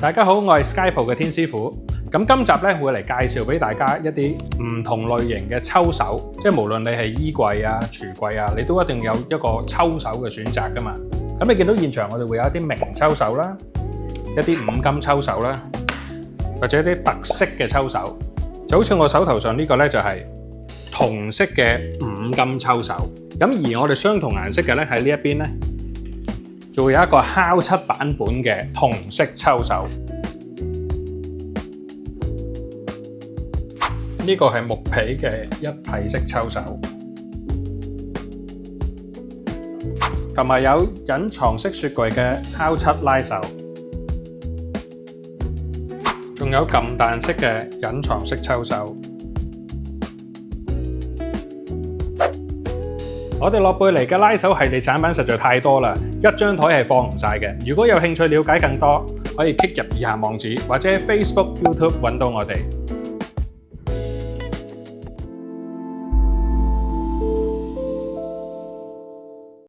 大家好，我係 Skypo 嘅天師傅。咁今集咧會嚟介紹俾大家一啲唔同類型嘅抽手，即係無論你係衣櫃啊、櫥櫃啊，你都一定有一個抽手嘅選擇噶嘛。咁你見到現場我哋會有一啲明抽手啦，一啲五金抽手啦，或者一啲特色嘅抽手，就好似我手頭上呢個咧就係同色嘅五金抽手。咁而我哋相同顏色嘅咧喺呢一邊咧，就會有一個烤漆版本嘅同色抽手。呢個係木皮嘅一體式抽手，同埋有隱藏式雪櫃嘅烤漆拉手，仲有撳彈式嘅隱藏式抽手。我哋諾貝尼嘅拉手系列產品實在太多啦，一張台係放唔晒嘅。如果有興趣了解更多，可以 click 入以下網址，或者喺 Facebook、YouTube 揾到我哋。